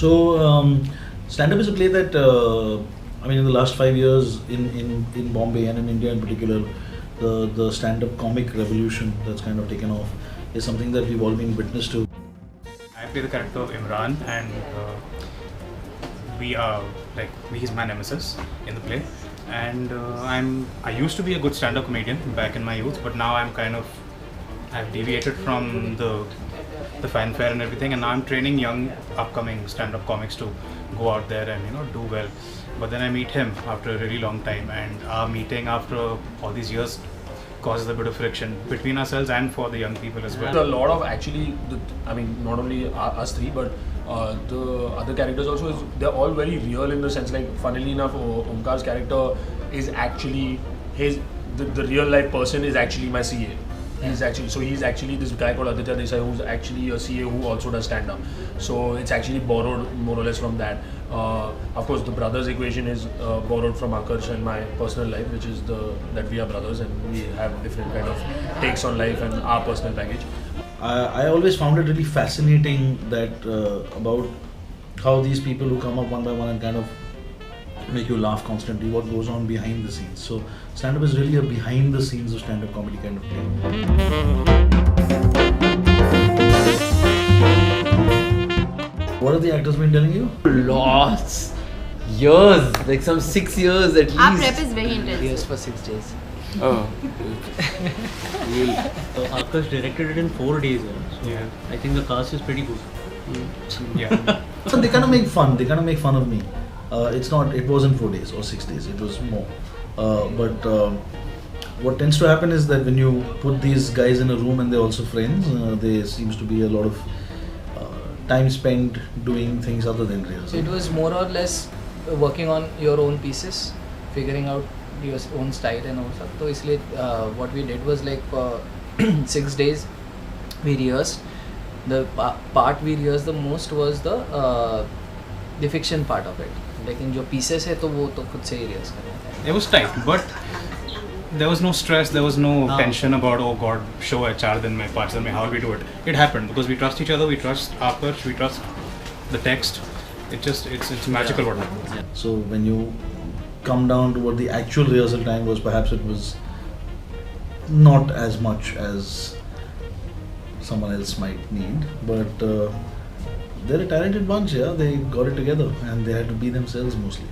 So stand-up is a play that I mean in the last 5 years in Bombay and in India in particular, the stand-up comic revolution that's kind of taken off is something that we've all been witness to. I play the character of Imran, and we are he's my nemesis in the play. And I used to be a good stand-up comedian back in my youth, but now I've deviated from the fanfare and everything, and now I'm training young upcoming stand-up comics to go out there and do well. But then I meet him after a really long time, and our meeting after all these years causes a bit of friction between ourselves and for the young people as well. There's a lot of actually, not only us three, but the other characters also, they're all very real in the sense, like funnily enough, Omkar's character is actually the real life person is actually my CA. He's actually this guy called Aditya Desai, who's actually a CA who also does stand-up. So it's actually borrowed more or less from that. Of course, the brothers equation is borrowed from Akarsh and my personal life, which is that we are brothers and we have different kind of takes on life and our personal baggage. I always found it really fascinating that about how these people who come up one by one and kind of make you laugh constantly, what goes on behind the scenes. So stand-up is really a behind the scenes of stand-up comedy kind of play. What have the actors been telling you? Lots. Years, like some 6 years at least. Our prep is very intense. Yes, for 6 days. Oh. Akash directed it in 4 days. So Yeah. I think the cast is pretty good. Yeah. So they kind of make fun. They kind of make fun of me. It wasn't 4 days or 6 days. It was more. But what tends to happen is that when you put these guys in a room and they're also friends, there seems to be a lot of time spent doing things other than real. So it was more or less working on your own pieces, figuring out your own style and all stuff. So इसलिए what we did was like for 6 days we rehearsed. The part we rehearsed the most was the fiction part of it. लेकिन जो pieces है तो वो तो खुद से ही rehearse करें. It was tight, but there was no stress, there was no tension about, oh god, show hai 4 din mein, 5 din mein, how will we do it? It happened because we trust each other, we trust Akarsh, we trust the text. It's magical what happened. So when you come down to what the actual rehearsal time was, perhaps it was not as much as someone else might need, but they're a talented bunch, yeah. They got it together and they had to be themselves mostly.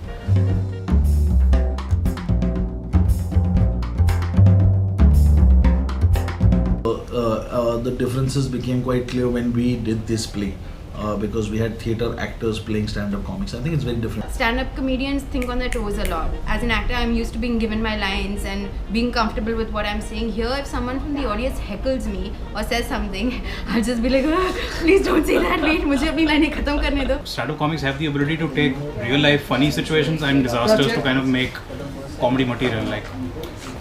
The differences became quite clear when we did this play. Because we had theatre actors playing stand-up comics. I think it's very different. Stand-up comedians think on their toes a lot. As an actor, I'm used to being given my lines and being comfortable with what I'm saying. Here, if someone from the audience heckles me or says something, I'll just be like, please don't say that, wait, मुझे अपनी लाइनें खत्म करने दो. Stand-up comics have the ability to take real-life funny situations and disasters to kind of make comedy material. Like,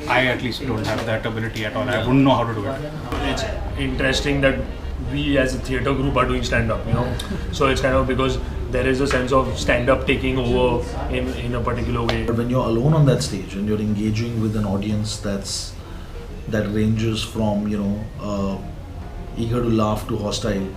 I at least don't have that ability at all. I wouldn't know how to do it. It's interesting that we as a theatre group are doing stand-up, So it's kind of because there is a sense of stand-up taking over in a particular way. But when you're alone on that stage and you're engaging with an audience that ranges from eager to laugh to hostile,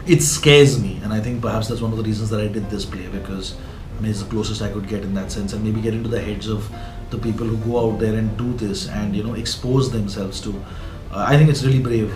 it scares me, and I think perhaps that's one of the reasons that I did this play, because it's the closest I could get in that sense, and maybe get into the heads of the people who go out there and do this and expose themselves to. I think it's really brave